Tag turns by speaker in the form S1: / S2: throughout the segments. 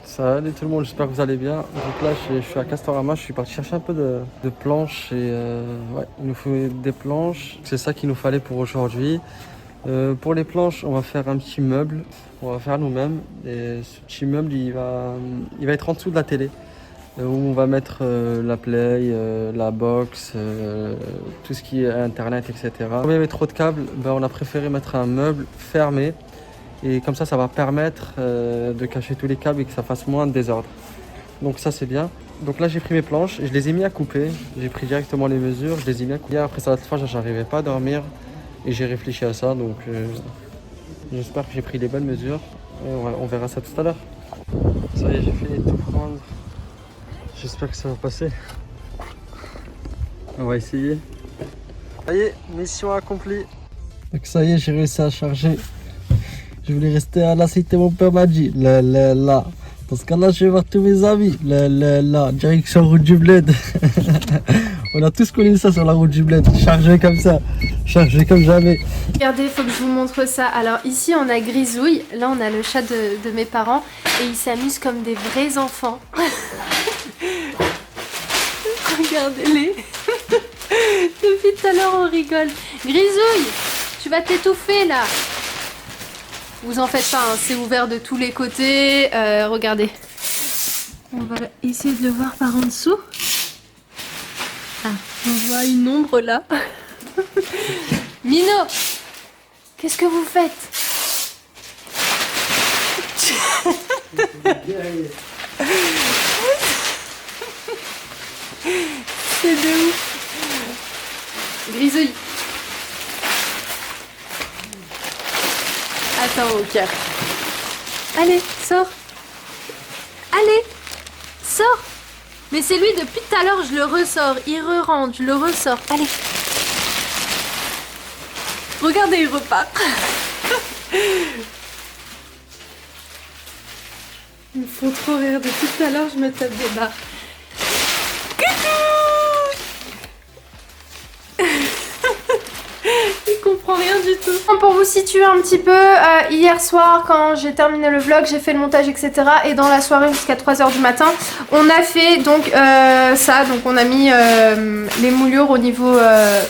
S1: Salut tout le monde, j'espère que vous allez bien. Donc là je suis à Castorama, je suis parti chercher un peu de planches et ouais, il nous faut des planches, c'est ça qu'il nous fallait pour aujourd'hui. Pour les planches, on va faire un petit meuble, on va faire nous-mêmes et ce petit meuble il va être en dessous de la télé où on va mettre la play, la box, tout ce qui est internet, etc. Comme il y avait trop de câbles, ben, on a préféré mettre un meuble fermé. Et comme ça va permettre de cacher tous les câbles et que ça fasse moins de désordre. Donc ça c'est bien. Donc là j'ai pris mes planches et je les ai mis à couper. J'ai pris directement les mesures, je les ai mis à couper. Après ça, l'autre fois j'arrivais pas à dormir et j'ai réfléchi à ça. Donc j'espère que j'ai pris les bonnes mesures. Et on verra ça tout à l'heure. Ça y est, j'ai fini de tout prendre. J'espère que ça va passer. On va essayer. Ça y est, mission accomplie. Donc ça y est, j'ai réussi à charger. Je voulais rester à la cité, mon père m'a dit, là. Dans ce cas-là, je vais voir tous mes amis, là. Direction route du bled. On a tous connu ça sur la route du bled, chargé comme ça, chargé comme jamais.
S2: Regardez, il faut que je vous montre ça. Alors ici, on a Grisouille, là on a le chat de mes parents et ils s'amusent comme des vrais enfants. Regardez-les. Depuis tout à l'heure, on rigole. Grisouille, tu vas t'étouffer là. Vous en faites pas, hein, c'est ouvert de tous les côtés. Regardez. On va essayer de le voir par en dessous. Ah, on voit une ombre là. Mino, qu'est-ce que vous faites? C'est de ouf. Grisouille. Attends, au cœur. Allez, sors. Allez, sors. Mais c'est lui, depuis tout à l'heure, je le ressors. Il re-rentre, je le ressors. Allez. Regardez, il repart. Ils me font trop rire. Depuis tout à l'heure, je me tape des barres. Il comprend rien du tout. Pour vous situer un petit peu, hier soir quand j'ai terminé le vlog, j'ai fait le montage etc. Et dans la soirée jusqu'à 3 h du matin, on a fait donc ça. Donc on a mis les moulures au niveau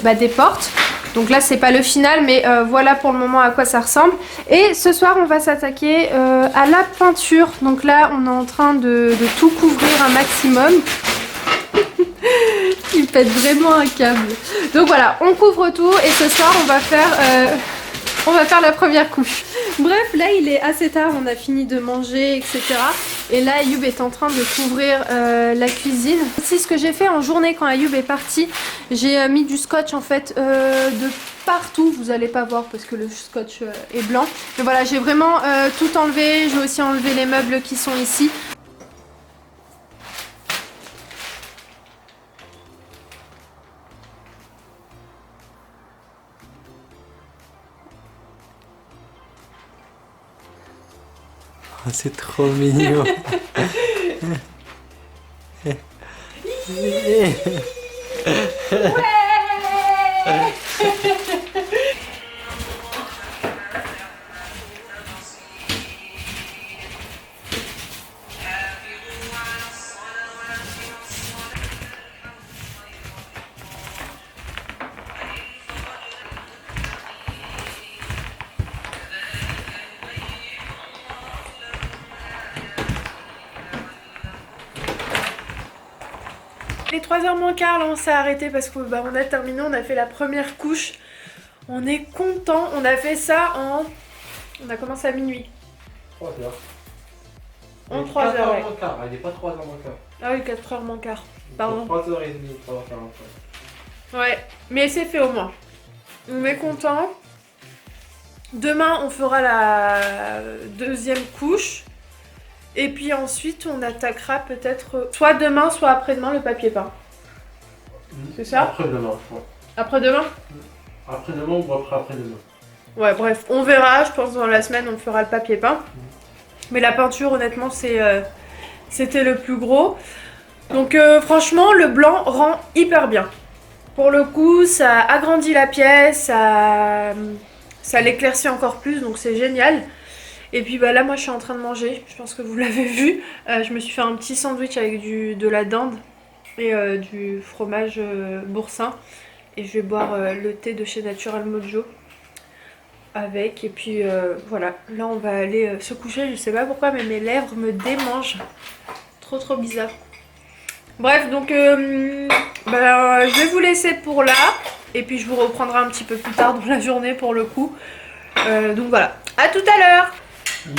S2: des portes. Donc là c'est pas le final mais voilà pour le moment à quoi ça ressemble. Et ce soir on va s'attaquer à la peinture. Donc là on est en train de tout couvrir un maximum. Il pète vraiment un câble. Donc voilà, on couvre tout et ce soir on va faire la première couche. Bref, là il est assez tard, on a fini de manger, etc. Et là Ayoub est en train de couvrir la cuisine. C'est ce que j'ai fait en journée quand Ayoub est parti. J'ai mis du scotch en fait de partout. Vous allez pas voir parce que le scotch est blanc. Mais voilà, j'ai vraiment tout enlevé. J'ai aussi enlevé les meubles qui sont ici.
S1: Oh, c'est trop mignon.
S2: Les 3 h moins quart, là on s'est arrêté parce qu'on a terminé, on a fait la première couche. On est content, on a fait ça en... On a commencé à minuit.
S1: 3 heures.
S2: En 3 heures, ouais.
S1: moins quart, il n'est pas 3 h moins quart.
S2: Ah oui, 4 h moins quart. Pardon.
S1: 3h30, 3h45.
S2: Ouais, mais c'est fait au moins. On est content. Demain on fera la deuxième couche. Et puis ensuite on attaquera peut-être soit demain soit après-demain le papier peint. C'est ça?
S1: Après-demain, ouais.
S2: Après-demain?
S1: Après-demain ou après-demain.
S2: Ouais, bref, on verra. Je pense que dans la semaine on fera le papier peint. Mais la peinture honnêtement c'est c'était le plus gros. Donc franchement, le blanc rend hyper bien. Pour le coup, ça agrandit la pièce, ça l'éclaircit encore plus, donc c'est génial. Et puis bah là, moi je suis en train de manger, je pense que vous l'avez vu. Je me suis fait un petit sandwich avec de la dinde et du fromage boursin. Et je vais boire le thé de chez Natural Mojo avec. Et puis voilà, là on va aller se coucher, je sais pas pourquoi, mais mes lèvres me démangent. Trop bizarre. Bref, donc je vais vous laisser pour là. Et puis je vous reprendrai un petit peu plus tard dans la journée pour le coup. Donc voilà, à tout à l'heure.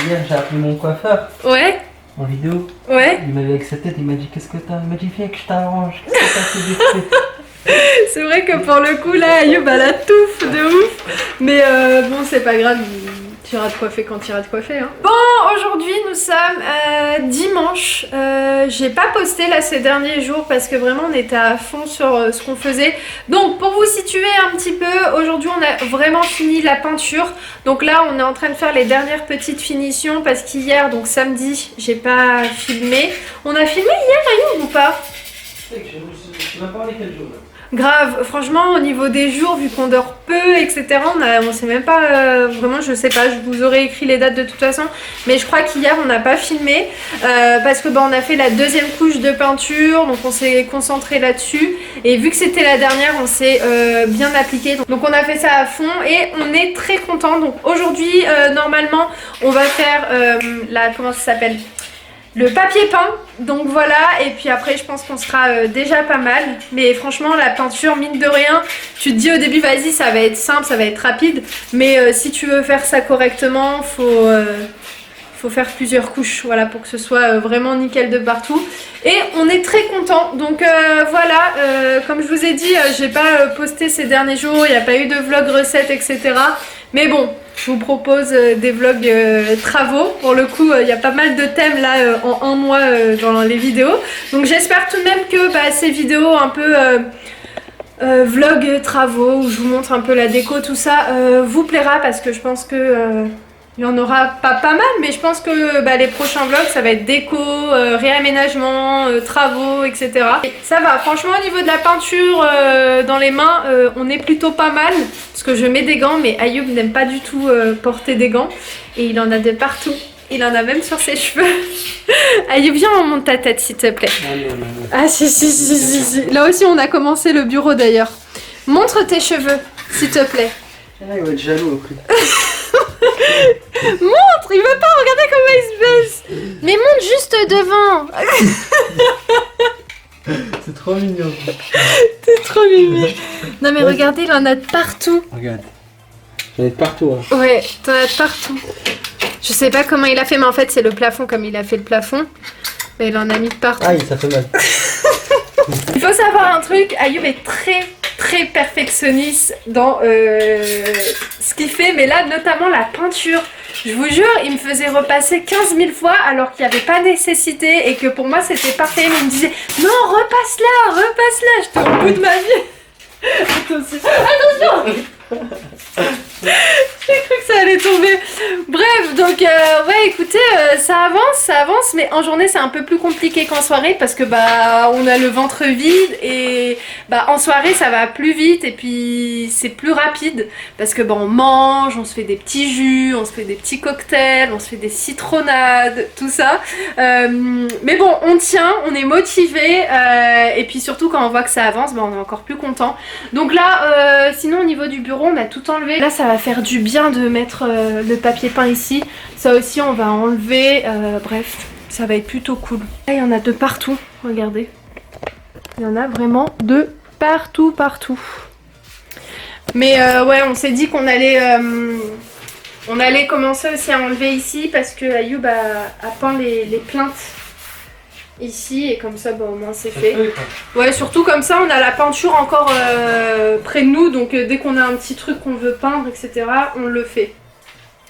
S1: Hier j'ai appelé mon coiffeur
S2: Ouais.
S1: en vidéo.
S2: Ouais.
S1: Il m'avait avec sa tête, il m'a dit qu'est-ce que t'as? Il m'a dit viens que je t'arrange. Qu'est-ce que t'as fait des trucs?
S2: C'est vrai que pour le coup là, Ayoub a la touffe de ouf. Mais bon, c'est pas grave, tu iras te coiffer quand tu iras te coiffer. Hein. Bon, aujourd'hui nous sommes dimanche. J'ai pas posté là ces derniers jours parce que vraiment on était à fond sur ce qu'on faisait. Donc pour vous situer un petit peu, aujourd'hui on a vraiment fini la peinture. Donc là on est en train de faire les dernières petites finitions parce qu'hier, donc samedi, j'ai pas filmé. On a filmé hier Ayoub ou pas?
S1: Je m'as parlé quel jour là?
S2: Grave, franchement au niveau des jours, vu qu'on dort peu, etc. On sait même pas, vraiment je sais pas, je vous aurais écrit les dates de toute façon. Mais je crois qu'hier on n'a pas filmé parce que on a fait la deuxième couche de peinture, donc on s'est concentré là-dessus. Et vu que c'était la dernière, on s'est bien appliqué. Donc on a fait ça à fond et on est très content. Donc aujourd'hui, normalement, on va faire comment ça s'appelle ? Le papier peint, donc voilà, et puis après je pense qu'on sera déjà pas mal. Mais franchement la peinture, mine de rien, tu te dis au début vas-y ça va être simple, ça va être rapide. Mais si tu veux faire ça correctement, faut faire plusieurs couches, voilà, pour que ce soit vraiment nickel de partout. Et on est très content, donc voilà, comme je vous ai dit, j'ai pas posté ces derniers jours, il n'y a pas eu de vlog recette, etc. Mais bon, je vous propose des vlogs travaux. Pour le coup, il y a pas mal de thèmes là en un mois dans les vidéos. Donc j'espère tout de même que ces vidéos un peu vlog travaux, où je vous montre un peu la déco, tout ça, vous plaira parce que je pense que il y en aura pas mal, mais je pense que les prochains vlogs ça va être déco, réaménagement, travaux, etc. Et ça va, franchement au niveau de la peinture dans les mains, on est plutôt pas mal. Parce que je mets des gants, mais Ayoub n'aime pas du tout porter des gants. Et il en a de partout. Il en a même sur ses cheveux. Ayoub, viens, on monte ta tête s'il te plaît.
S1: Non.
S2: Ah si. Là aussi on a commencé le bureau d'ailleurs. Montre tes cheveux, s'il te plaît.
S1: Ah, il va être jaloux après.
S2: Montre, il veut pas, regardez comment il se baisse. Mais monte juste devant.
S1: C'est trop mignon.
S2: T'es trop mimi. Non mais regardez, il en a de partout.
S1: Regarde. J'en ai de partout. Hein.
S2: Ouais, t'en as de partout. Je sais pas comment il a fait, mais en fait c'est le plafond, comme il a fait le plafond. Mais il en a mis de partout.
S1: Aïe, ça fait mal.
S2: Il faut savoir un truc, Ayoub est très perfectionniste dans ce qu'il fait, mais là notamment la peinture. Je vous jure, il me faisait repasser 15 000 fois alors qu'il n'y avait pas nécessité et que pour moi c'était parfait. Mais il me disait non, repasse-la, j'étais au bout de ma vie. Attention. J'ai cru que ça allait tomber. Bref, donc ouais, écoutez, ça avance, mais en journée c'est un peu plus compliqué qu'en soirée parce que on a le ventre vide et en soirée ça va plus vite et puis c'est plus rapide parce que on mange, on se fait des petits jus, on se fait des petits cocktails, on se fait des citronnades, tout ça. Mais bon, on tient, on est motivé et puis surtout quand on voit que ça avance, on est encore plus content. Donc là, sinon au niveau du bureau, on a tout enlevé. Là, ça va faire du bien de mettre le papier peint ici. Ça aussi, on va enlever. Bref, ça va être plutôt cool. Là, il y en a de partout. Regardez. Il y en a vraiment de partout. Mais ouais, on s'est dit qu'on allait... on allait commencer aussi à enlever ici parce que Ayoub a peint les plaintes ici et comme ça au moins c'est fait. Ouais, surtout comme ça on a la peinture encore près de nous, donc dès qu'on a un petit truc qu'on veut peindre, etc., on le fait.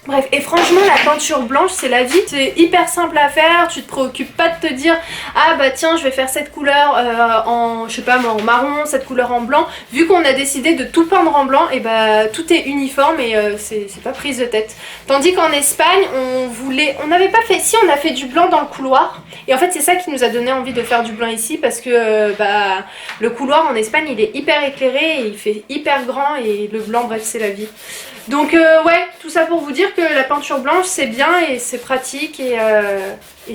S2: Bref, et franchement la peinture blanche c'est la vie, c'est hyper simple à faire, tu te préoccupes pas de te dire ah bah tiens je vais faire cette couleur en je sais pas moi en marron, cette couleur en blanc. Vu qu'on a décidé de tout peindre en blanc, et bah tout est uniforme et c'est pas prise de tête. Tandis qu'en Espagne on n'avait pas fait, si on a fait du blanc dans le couloir et en fait c'est ça qui nous a donné envie de faire du blanc ici parce que bah le couloir en Espagne il est hyper éclairé et il fait hyper grand et le blanc bref c'est la vie. Donc ouais, tout ça pour vous dire que la peinture blanche c'est bien et c'est pratique et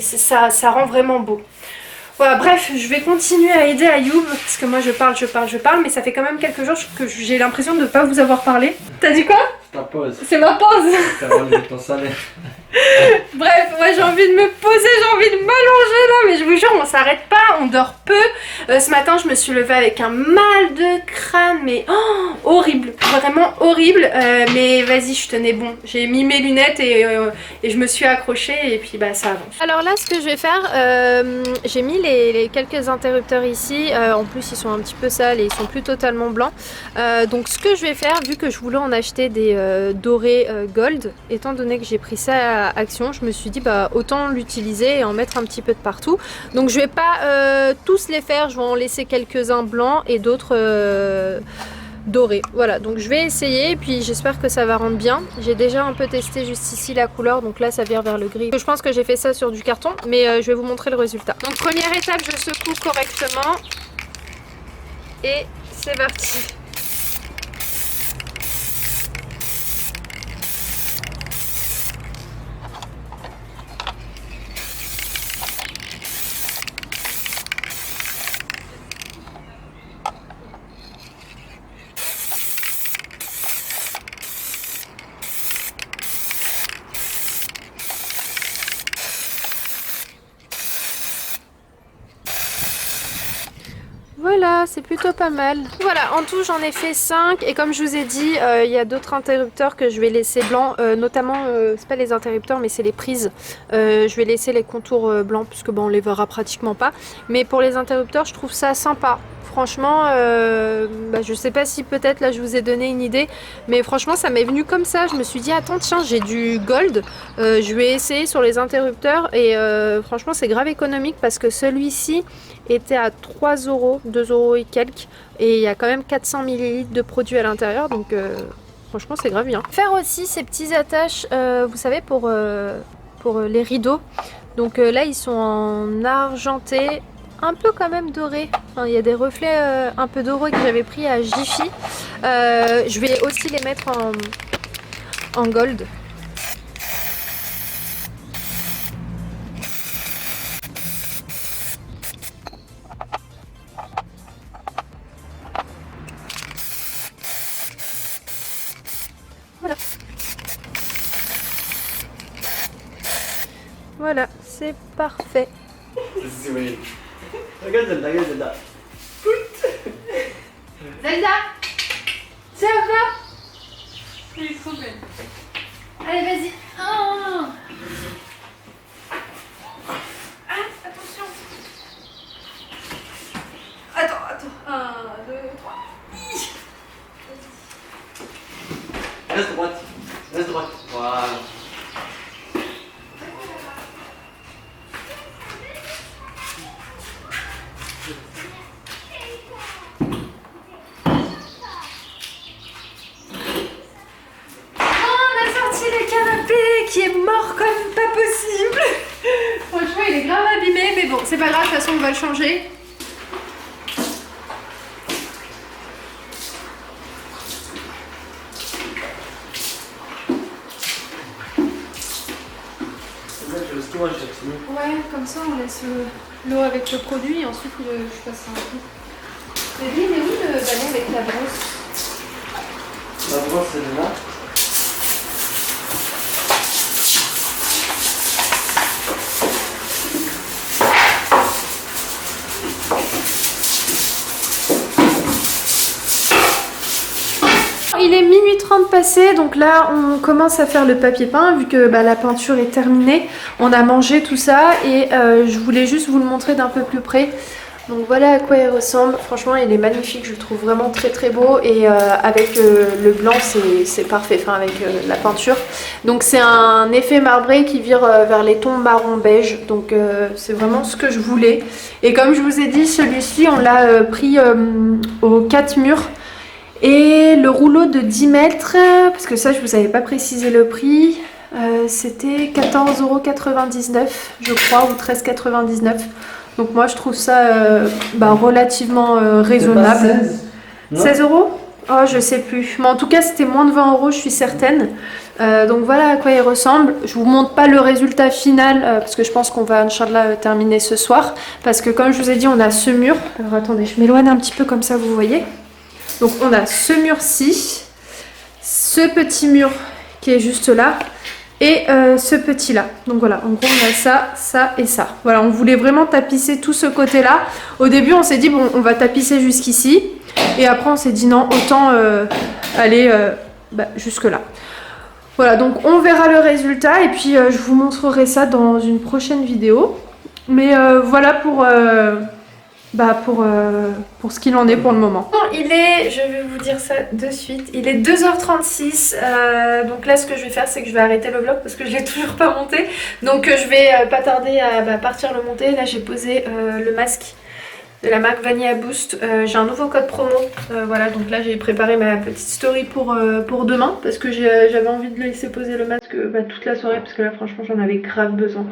S2: ça rend vraiment beau. Voilà, bref, je vais continuer à aider Ayoub parce que moi je parle, mais ça fait quand même quelques jours que j'ai l'impression de ne pas vous avoir parlé. T'as dit quoi?
S1: Ta pause.
S2: C'est ma pause.
S1: T'as relevé ton salaire.
S2: Bref, moi j'ai envie de me poser, j'ai envie de m'allonger là, mais je vous jure on s'arrête pas, on dort peu. Ce matin je me suis levée avec un mal de crâne, mais horrible, vraiment horrible. Mais vas-y, je tenais bon, j'ai mis mes lunettes et je me suis accrochée et puis bah ça avance. Alors là ce que je vais faire, j'ai mis les quelques interrupteurs ici, en plus ils sont un petit peu sales et ils sont plus totalement blancs. Donc ce que je vais faire, vu que je voulais en acheter des dorés gold, étant donné que j'ai pris ça à Action, je me suis dit bah autant l'utiliser et en mettre un petit peu de partout. Donc je vais pas tous les faire, je vais en laisser quelques-uns blancs et d'autres dorés. Voilà, donc je vais essayer et puis j'espère que ça va rendre bien. J'ai déjà un peu testé juste ici la couleur, donc là ça vire vers le gris. Je pense que j'ai fait ça sur du carton, mais je vais vous montrer le résultat. Donc première étape, je secoue correctement et c'est parti. Voilà, c'est plutôt pas mal. Voilà, en tout j'en ai fait 5 et comme je vous ai dit, il y a d'autres interrupteurs que je vais laisser blancs, notamment, c'est pas les interrupteurs mais c'est les prises. Je vais laisser les contours blancs puisque bon, on les verra pratiquement pas. Mais pour les interrupteurs, je trouve ça sympa. Franchement, bah, je sais pas si peut-être là je vous ai donné une idée, mais franchement ça m'est venu comme ça. Je me suis dit attends tiens j'ai du gold, je vais essayer sur les interrupteurs et franchement c'est grave économique parce que celui-ci était à 3 €, 2 € et quelques, et il y a quand même 400 ml de produits à l'intérieur, donc franchement c'est grave bien. Faire aussi ces petits attaches, vous savez pour les rideaux, donc là ils sont en argenté, un peu quand même doré, enfin, il y a des reflets un peu dorés que j'avais pris à Jiffy. Je vais aussi les mettre en gold. Voilà. Voilà, c'est parfait.
S1: Regarde Zelda, regarde Zelda.
S2: Zelda, ça va? Il est trop belle. Allez, vas-y. Oh. Ah, attention. Attends. 1, 2, 3.
S1: Reste droite. Reste droite. Voilà.
S2: Qui est mort comme pas possible. Franchement il est grave abîmé, mais bon c'est pas grave, de toute façon on va le changer. Ouais, comme ça on laisse l'eau avec le produit et ensuite je passe un peu. Mais lui il est où le ballon avec la brosse?
S1: La brosse c'est là.
S2: Il est minuit 30 passé, donc là on commence à faire le papier peint vu que la peinture est terminée. On a mangé tout ça et je voulais juste vous le montrer d'un peu plus près. Donc voilà à quoi il ressemble. Franchement, il est magnifique, je le trouve vraiment très très beau. Et avec le blanc, c'est parfait, enfin avec la peinture. Donc c'est un effet marbré qui vire vers les tons marron beige. Donc c'est vraiment ce que je voulais. Et comme je vous ai dit, celui-ci, on l'a pris aux 4 murs. Et le rouleau de 10 mètres, parce que ça je vous avais pas précisé le prix, c'était 14,99 € je crois, ou 13,99 €. Donc moi je trouve ça relativement raisonnable. 16 €? Oh je sais plus. Mais en tout cas c'était moins de 20 € je suis certaine. Donc voilà à quoi il ressemble. Je vous montre pas le résultat final parce que je pense qu'on va Inch'Allah terminer ce soir. Parce que comme je vous ai dit on a ce mur. Alors attendez je m'éloigne un petit peu comme ça vous voyez. Donc on a ce mur-ci, ce petit mur qui est juste là et ce petit là. Donc voilà, en gros on a ça, ça et ça. Voilà, on voulait vraiment tapisser tout ce côté-là. Au début on s'est dit bon on va tapisser jusqu'ici et après on s'est dit non autant aller jusque là. Voilà, donc on verra le résultat et puis je vous montrerai ça dans une prochaine vidéo. Mais voilà pour ce qu'il en est pour le moment. Bon, il est, je vais vous dire ça de suite, il est 2h36, donc là ce que je vais faire c'est que je vais arrêter le vlog parce que je l'ai toujours pas monté. Donc je vais pas tarder à partir le monter. Là j'ai posé le masque de la marque Vanilla Boost. J'ai un nouveau code promo, voilà, donc là j'ai préparé ma petite story pour demain parce que j'avais envie de laisser poser le masque toute la soirée parce que là franchement j'en avais grave besoin.